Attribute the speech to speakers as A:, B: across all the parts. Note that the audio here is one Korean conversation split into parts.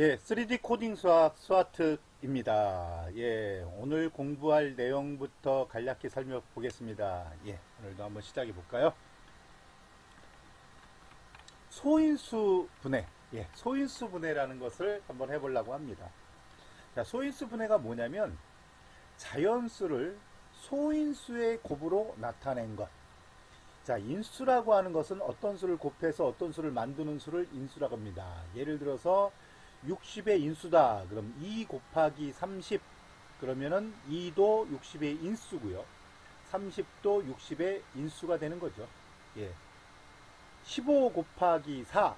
A: 예, 3D 코딩 수학 스와트입니다. 예, 오늘 공부할 내용부터 간략히 살펴보겠습니다. 예, 오늘도 한번 시작해 볼까요? 소인수 분해. 예, 소인수 분해라는 것을 한번 해보려고 합니다. 자, 소인수 분해가 뭐냐면 자연수를 소인수의 곱으로 나타낸 것. 자, 인수라고 하는 것은 어떤 수를 곱해서 어떤 수를 만드는 수를 인수라고 합니다. 예를 들어서 60의 인수다. 그럼 2 곱하기 30. 그러면은 2도 60의 인수고요. 30도 60의 인수가 되는 거죠. 예. 15 곱하기 4.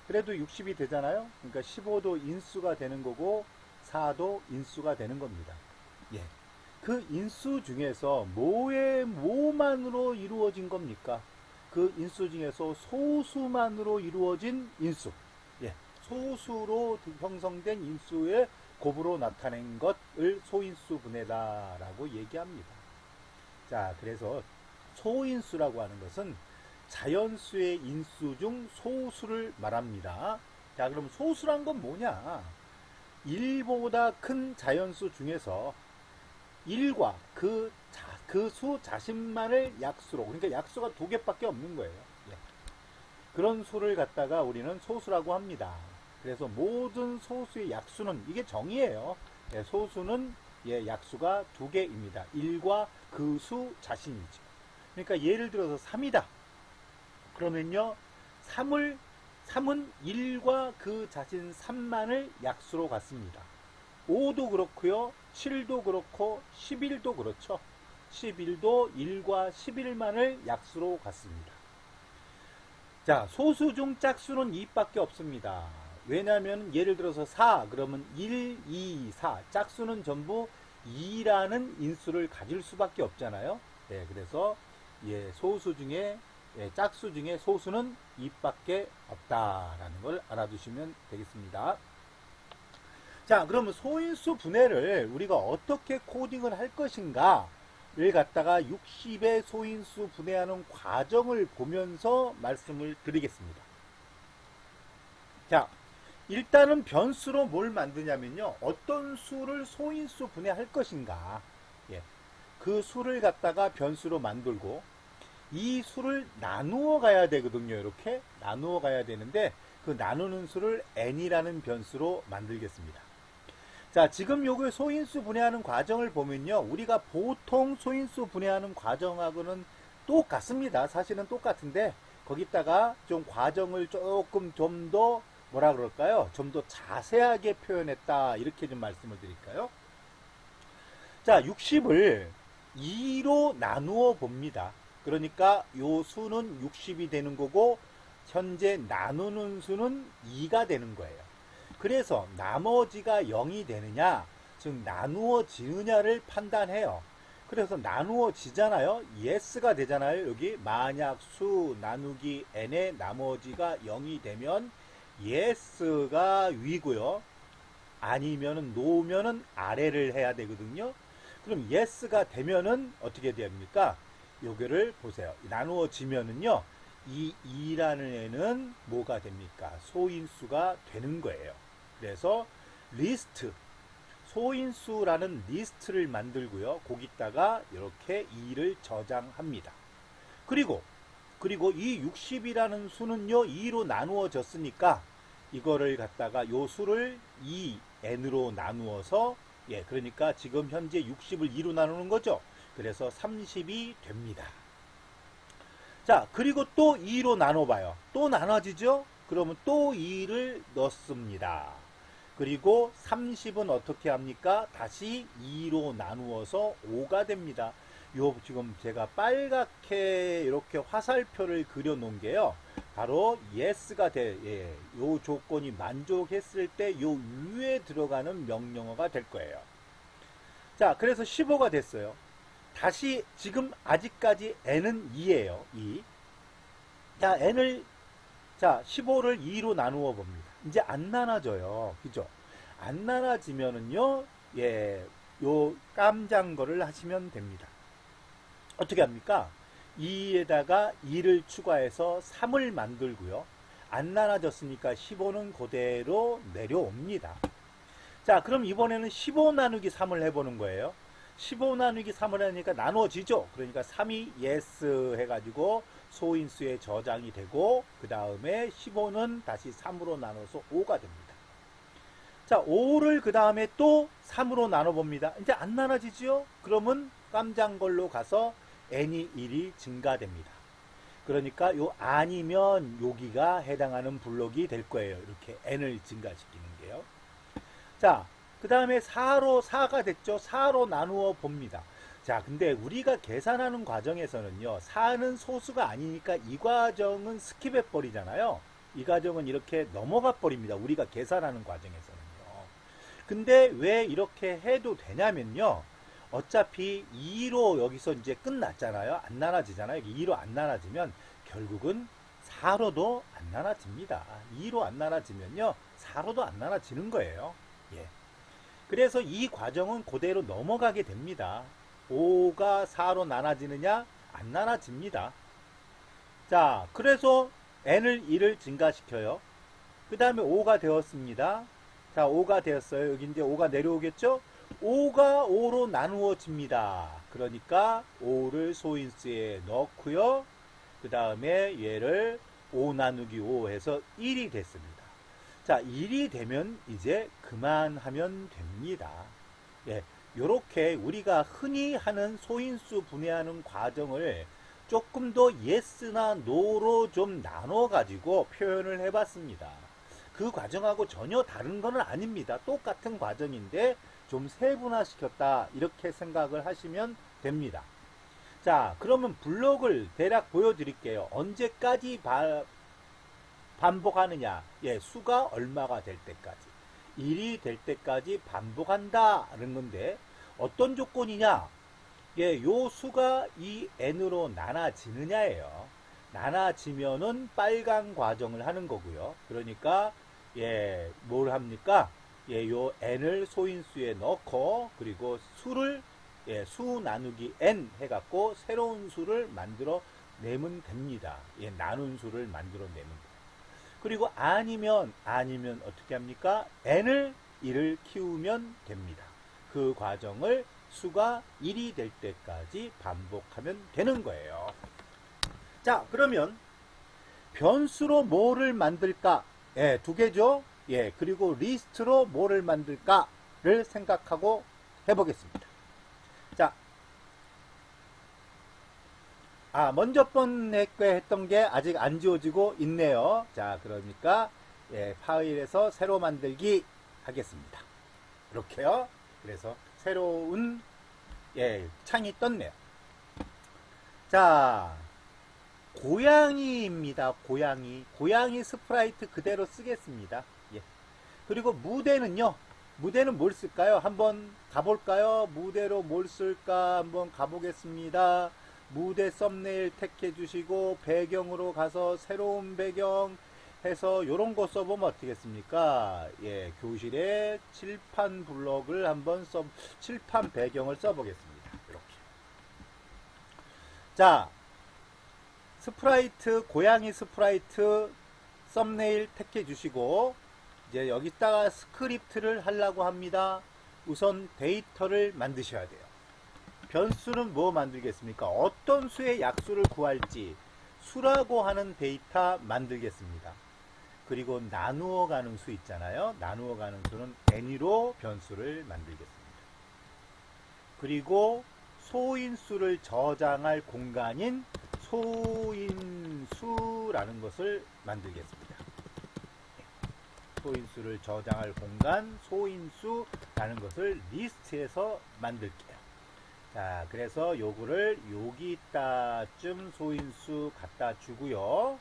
A: 그래도 60이 되잖아요. 그러니까 15도 인수가 되는 거고 4도 인수가 되는 겁니다. 예. 그 인수 중에서 뭐만으로 이루어진 겁니까? 그 인수 중에서 소수만으로 이루어진 인수. 예. 소수로 형성된 인수의 곱으로 나타낸 것을 소인수 분해다라고 얘기합니다. 자, 그래서 소인수라고 하는 것은 자연수의 인수 중 소수를 말합니다. 자, 그럼 소수란 건 뭐냐? 1보다 큰 자연수 중에서 1과 그 수 자신만을 약수로, 그러니까 약수가 2개밖에 없는 거예요. 예. 그런 수를 갖다가 우리는 소수라고 합니다. 그래서 모든 소수의 약수는, 이게 정의예요. 예, 소수는 약수가 2개입니다. 1과 그 수 자신이죠. 그러니까 예를 들어서 3이다. 그러면요, 3은 1과 그 자신 3만을 약수로 갖습니다. 5도 그렇고요, 7도 그렇고 11도 그렇죠. 11도 1과 11만을 약수로 갖습니다. 자, 소수 중 짝수는 2밖에 없습니다. 왜냐하면 예를 들어서 4 그러면 1, 2, 4 짝수는 전부 2라는 인수를 가질 수밖에 없잖아요. 예, 그래서 소수 중에 짝수 중에 소수는 2밖에 없다라는 걸 알아두시면 되겠습니다. 자, 그러면 소인수 분해를 우리가 어떻게 코딩을 할 것인가를 갖다가 60의 소인수 분해하는 과정을 보면서 말씀을 드리겠습니다. 자, 일단은 변수로 뭘 만드냐면요, 어떤 수를 소인수 분해할 것인가, 그 수를 갖다가 변수로 만들고 이 수를 나누어 가야 되거든요. 이렇게 나누어 가야 되는데 그 나누는 수를 n이라는 변수로 만들겠습니다. 자, 지금 요거 소인수 분해하는 과정을 보면요, 우리가 보통 소인수 분해하는 과정하고는 똑같습니다. 사실은 똑같은데 거기다가 좀 과정을 조금 좀 더 뭐라 그럴까요? 좀 더 자세하게 표현했다, 이렇게 좀 말씀을 드릴까요? 자, 60을 2로 나누어 봅니다. 그러니까 요 수는 60이 되는 거고 현재 나누는 수는 2가 되는 거예요. 그래서 나머지가 0이 되느냐, 즉 나누어지느냐를 판단해요. 그래서 나누어지잖아요. yes가 되잖아요. 여기 만약 수 나누기 n의 나머지가 0이 되면 yes가 위고요. 아니면은 no면은 아래를 해야 되거든요. 그럼 yes가 되면은 어떻게 됩니까? 요거를 보세요. 나누어지면은요, 이 2라는 애는 뭐가 됩니까? 소인수가 되는 거예요. 그래서 리스트, 소인수라는 리스트를 만들고요. 거기다가 이렇게 2를 저장합니다. 그리고 이 60이라는 수는요, 2로 나누어졌으니까 이거를 갖다가 요 수를 2n으로 나누어서, 그러니까 지금 현재 60을 2로 나누는 거죠. 그래서 30이 됩니다. 자, 그리고 또 2로 나눠봐요. 또 나눠지죠? 그러면 또 2를 넣습니다. 그리고 30은 어떻게 합니까? 다시 2로 나누어서 5가 됩니다. 요 지금 제가 빨갛게 이렇게 화살표를 그려 놓은 게요, 바로 yes가 요 조건이 만족했을 때 요 위에 들어가는 명령어가 될 거예요. 자, 그래서 15가 됐어요. 다시 지금 아직까지 n은 2예요. 2. 자, 15를 2로 나누어 봅니다. 이제 안 나눠져요. 그죠? 안 나눠지면은요, 요 깜장 거를 하시면 됩니다. 어떻게 합니까? 2에다가 2를 추가해서 3을 만들고요. 안 나눠졌으니까 15는 그대로 내려옵니다. 자, 그럼 이번에는 15 나누기 3을 해보는 거예요. 15 나누기 3을 하니까 나눠지죠. 그러니까 3이 yes 해가지고 소인수에 저장이 되고, 그 다음에 15는 다시 3으로 나눠서 5가 됩니다. 자, 5를 그 다음에 또 3으로 나눠봅니다. 이제 안 나눠지죠? 그러면 깜장 걸로 가서 n이 1이 증가됩니다. 그러니까 요 아니면 여기가 해당하는 블록이 될 거예요. 이렇게 n을 증가시키는 게요. 자, 그 다음에 4가 됐죠. 4로 나누어 봅니다. 자, 근데 우리가 계산하는 과정에서는요, 4는 소수가 아니니까 이 과정은 스킵해 버리잖아요. 이 과정은 이렇게 넘어가 버립니다. 우리가 계산하는 과정에서는요. 근데 왜 이렇게 해도 되냐면요, 어차피 2로 여기서 이제 끝났잖아요. 안 나눠지잖아요. 2로 안 나눠지면 결국은 4로도 안 나눠집니다. 2로 안 나눠지면요, 4로도 안 나눠지는 거예요. 예. 그래서 이 과정은 그대로 넘어가게 됩니다. 5가 4로 나눠지느냐? 안 나눠집니다. 자, 그래서 n을 1을 증가시켜요. 그 다음에 5가 되었습니다. 자, 5가 되었어요. 여기 이제 5가 내려오겠죠? 5가 5로 나누어집니다. 그러니까 5를 소인수에 넣고요. 그 다음에 얘를 5 나누기 5 해서 1이 됐습니다. 자, 1이 되면 이제 그만하면 됩니다. 예, 요렇게 우리가 흔히 하는 소인수 분해하는 과정을 조금 더 yes나 no로 좀 나눠 가지고 표현을 해 봤습니다. 그 과정하고 전혀 다른 건 아닙니다. 똑같은 과정인데 좀 세분화시켰다, 이렇게 생각을 하시면 됩니다. 자, 그러면 블록을 대략 보여드릴게요. 언제까지 반복하느냐? 예, 수가 얼마가 될 때까지, 1이 될 때까지 반복한다는 건데, 어떤 조건이냐? 예, 요 수가 이 n으로 나눠지느냐예요. 나눠지면은 빨간 과정을 하는 거고요. 그러니까 예, 뭘 합니까? 예, 요 n을 소인수에 넣고, 그리고 수를 예, 수 나누기 n 해갖고 새로운 수를 만들어 내면 됩니다. 예, 나눈 수를 만들어 내면 돼요. 그리고 아니면 어떻게 합니까? n을 1을 키우면 됩니다. 그 과정을 수가 1이 될 때까지 반복하면 되는 거예요. 자, 그러면 변수로 뭐를 만들까? 예, 두 개죠. 예, 그리고 리스트로 뭐를 만들까를 생각하고 해보겠습니다. 자, 먼저 번에 했던 게 아직 안 지워지고 있네요. 자, 그러니까 예, 파일에서 새로 만들기 하겠습니다. 이렇게요. 그래서 새로운 예, 창이 떴네요. 자, 고양이입니다. 고양이 스프라이트 그대로 쓰겠습니다. 예. 그리고 무대는요. 무대는 뭘 쓸까요? 한번 가볼까요? 무대로 뭘 쓸까 한번 가보겠습니다. 무대 썸네일 택해 주시고 배경으로 가서 새로운 배경 해서 요런 거 써보면 어떻겠습니까? 예, 교실에 칠판 블럭을 한번 칠판 배경을 써보겠습니다. 이렇게. 자, 스프라이트, 고양이 스프라이트 썸네일 택해 주시고, 이제 여기다가 스크립트를 하려고 합니다. 우선 데이터를 만드셔야 돼요. 변수는 뭐 만들겠습니까? 어떤 수의 약수를 구할지 수라고 하는 데이터 만들겠습니다. 그리고 나누어 가는 수 있잖아요. 나누어 가는 수는 n으로 변수를 만들겠습니다. 그리고 소인수를 저장할 공간인 소인수라는 것을 만들겠습니다. 소인수를 저장할 공간, 소인수라는 것을 리스트에서 만들게요. 자, 그래서 요거를 여기다쯤 소인수 갖다 주고요.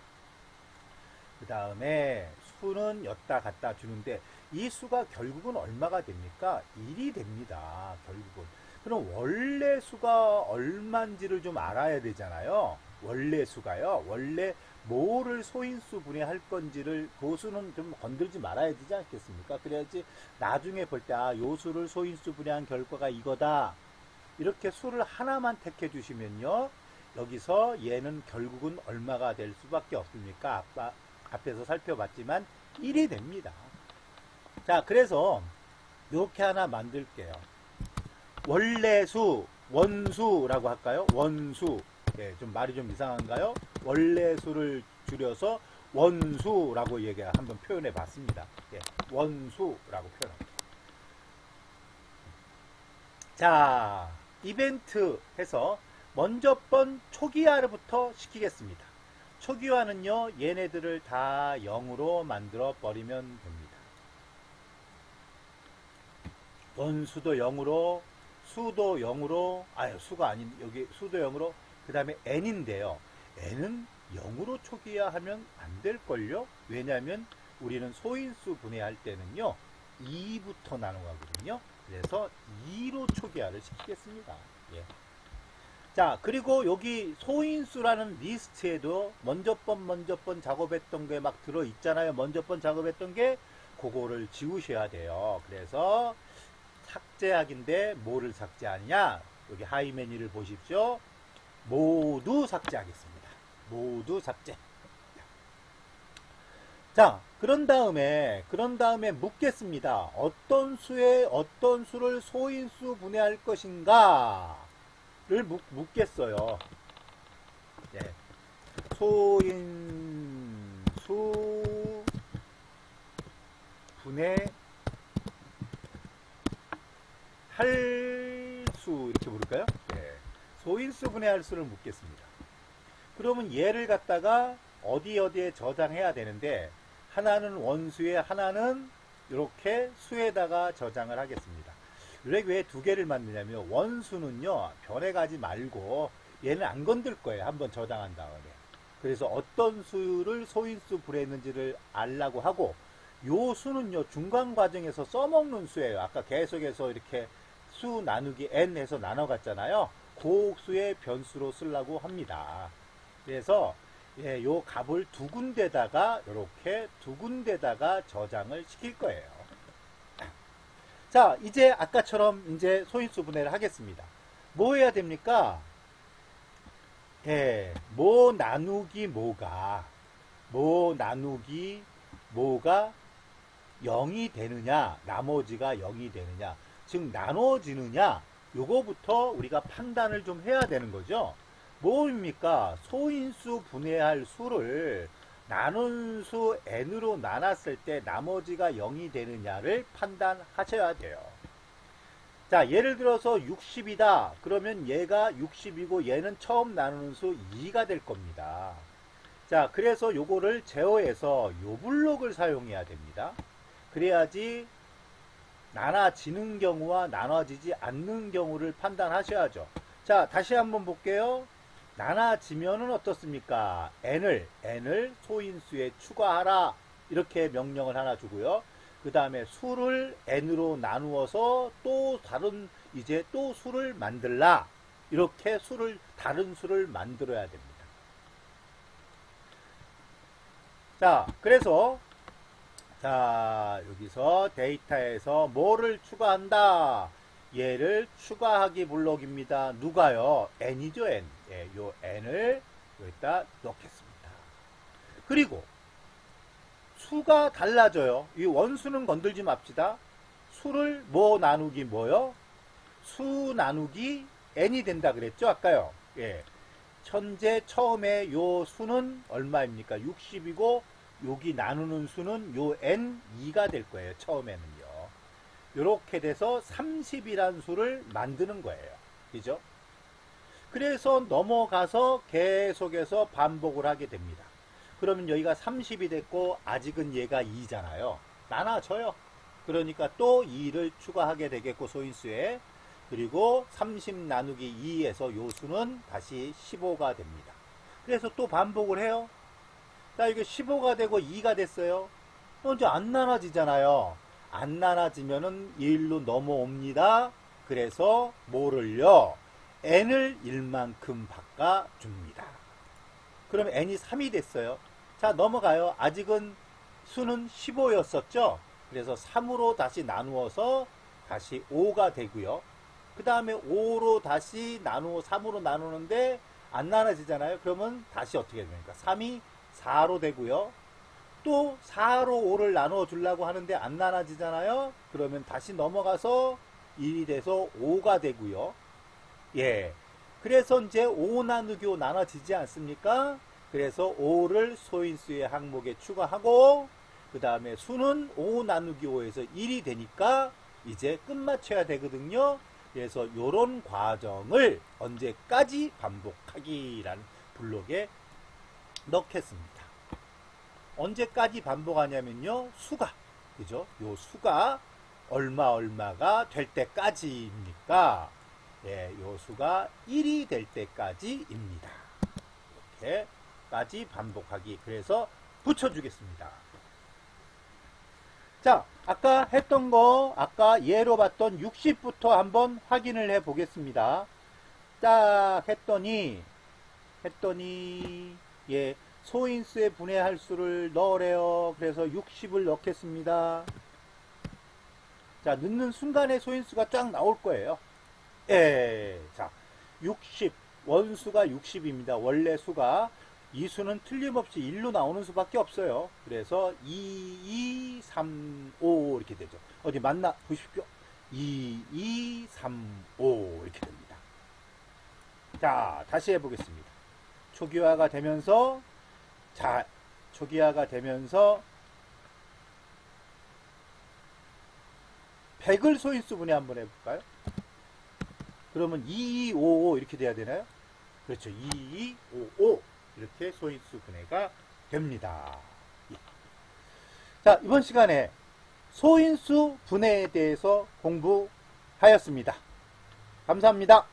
A: 그 다음에 수는 여기다 갖다 주는데, 이 수가 결국은 얼마가 됩니까? 1이 됩니다. 결국은. 그럼 원래 수가 얼마인지를 좀 알아야 되잖아요. 원래 수가요. 원래 뭐를 소인수 분해할 건지를, 그 수는 좀 건들지 말아야 되지 않겠습니까? 그래야지 나중에 볼 때 요 수를 소인수 분해한 결과가 이거다, 이렇게 수를 하나만 택해 주시면요, 여기서 얘는 결국은 얼마가 될 수밖에 없습니까? 앞에서 살펴봤지만 1이 됩니다. 자, 그래서 이렇게 하나 만들게요. 원래수, 원수라고 할까요? 원수. 예, 좀 말이 좀 이상한가요? 원래수를 줄여서 원수라고 한번 표현해 봤습니다. 예, 원수라고 표현합니다. 자, 이벤트 해서 먼저 번 초기화부터 시키겠습니다. 초기화는요, 얘네들을 다 0으로 만들어 버리면 됩니다. 원수도 0으로, 수도 0으로, 수가 아닌, 여기 수도 0으로, 그 다음에 n인데요. n은 0으로 초기화하면 안 될걸요? 왜냐하면 우리는 소인수 분해할 때는요, 2부터 나눠가거든요. 그래서 2로 초기화를 시키겠습니다. 예. 자, 그리고 여기 소인수라는 리스트에도 먼저 번 작업했던 게 막 들어있잖아요. 먼저 번 작업했던 게 그거를 지우셔야 돼요. 그래서 삭제하기인데 뭐를 삭제하느냐? 여기 하이 메뉴를 보십시오. 모두 삭제하겠습니다. 모두 삭제. 자, 그런 다음에 묻겠습니다. 어떤 수에 어떤 수를 소인수 분해할 것인가? 를 묻겠어요. 예. 소인수 분해할 수 이렇게 부를까요? 예. 소인수 분해할 수를 묻겠습니다. 그러면 얘를 갖다가 어디에 저장해야 되는데 하나는 원수에 하나는 이렇게 수에다가 저장을 하겠습니다. 왜 두 개를 만드냐면 원수는요 변해가지 말고 얘는 안 건들 거예요. 한번 저장한 다음에. 그래서 어떤 수를 소인수 분해했는지를 알라고 하고 요 수는요 중간 과정에서 써먹는 수예요. 아까 계속해서 이렇게 수 나누기 n 해서 나눠갔잖아요. 그 수의 변수로 쓰려고 합니다. 그래서 예, 요 값을 두 군데다가 이렇게 두 군데다가 저장을 시킬 거예요. 자, 이제 아까처럼 이제 소인수 분해를 하겠습니다. 뭐 해야 됩니까? 예, 뭐 나누기 뭐가 0이 되느냐, 나머지가 0이 되느냐, 즉 나눠지느냐, 요거부터 우리가 판단을 좀 해야 되는 거죠. 뭐입니까? 소인수 분해할 수를 나눈 수 n으로 나눴을 때 나머지가 0이 되느냐를 판단하셔야 돼요. 자, 예를 들어서 60이다. 그러면 얘가 60이고 얘는 처음 나누는 수 2가 될 겁니다. 자, 그래서 요거를 제어해서 요 블록을 사용해야 됩니다. 그래야지 나눠지는 경우와 나눠지지 않는 경우를 판단하셔야죠. 자, 다시 한번 볼게요. 나눠지면은 어떻습니까? n을 소인수에 추가하라. 이렇게 명령을 하나 주고요. 그 다음에 수를 n으로 나누어서 또 이제 또 수를 만들라. 이렇게 다른 수를 만들어야 됩니다. 자, 그래서, 자, 여기서 데이터에서 뭐를 추가한다? 얘를 추가하기 블록입니다. 누가요? n이죠, n. 예, 요 n을 여기다 넣겠습니다. 그리고 수가 달라져요. 이 원수는 건들지 맙시다. 수를 뭐 나누기 뭐요? 수 나누기 n이 된다 그랬죠, 아까요. 예. 현재 처음에 요 수는 얼마입니까? 60이고 여기 나누는 수는 요 n 2가 될 거예요. 처음에는요. 이렇게 돼서 30이란 수를 만드는 거예요. 그죠? 그래서 넘어가서 계속해서 반복을 하게 됩니다. 그러면 여기가 30이 됐고 아직은 얘가 2잖아요. 나눠져요. 그러니까 또 2를 추가하게 되겠고 소인수에. 그리고 30 나누기 2에서 요 수는 다시 15가 됩니다. 그래서 또 반복을 해요. 자, 이게 15가 되고 2가 됐어요. 이제 안 나눠지잖아요. 안 나눠지면은 1로 넘어옵니다. 그래서 뭐를요? n을 1만큼 바꿔줍니다. 그럼 n이 3이 됐어요. 자, 넘어가요. 아직은 수는 15였었죠? 그래서 3으로 다시 나누어서 다시 5가 되고요. 그 다음에 5로 다시 3으로 나누는데 안 나눠지잖아요. 그러면 다시 어떻게 됩니까? 3이 4로 되고요. 또 4로 5를 나눠 주려고 하는데 안 나눠지잖아요. 그러면 다시 넘어가서 1이 돼서 5가 되고요. 예. 그래서 이제 5 나누기 5 나눠지지 않습니까? 그래서 5를 소인수의 항목에 추가하고 그 다음에 수는 5 나누기 5에서 1이 되니까 이제 끝마쳐야 되거든요. 그래서 이런 과정을 언제까지 반복하기라는 블록에 넣겠습니다. 언제까지 반복하냐면요. 수가, 그죠? 요 수가 얼마가 될 때까지입니까? 예, 요 수가 1이 될 때까지입니다. 이렇게까지 반복하기. 그래서 붙여주겠습니다. 자, 아까 했던 거, 아까 예로 봤던 60부터 한번 확인을 해 보겠습니다. 딱 했더니, 예, 소인수의 분해할 수를 넣으래요. 그래서 60을 넣겠습니다. 자, 넣는 순간에 소인수가 쫙 나올 거예요. 예, 자, 60, 원수가 60입니다. 원래 수가. 이 수는 틀림없이 1로 나오는 수밖에 없어요. 그래서 2, 2, 3, 5 이렇게 되죠. 어디 맞나 보십시오. 2, 2, 3, 5 이렇게 됩니다. 자, 다시 해보겠습니다. 초기화가 되면서, 자, 초기화가 되면서 100을 소인수 분해 한번 해볼까요? 그러면 2, 2, 5, 5 이렇게 돼야 되나요? 그렇죠. 2, 2, 5, 5 이렇게 소인수 분해가 됩니다. 예. 자, 이번 시간에 소인수 분해에 대해서 공부하였습니다. 감사합니다.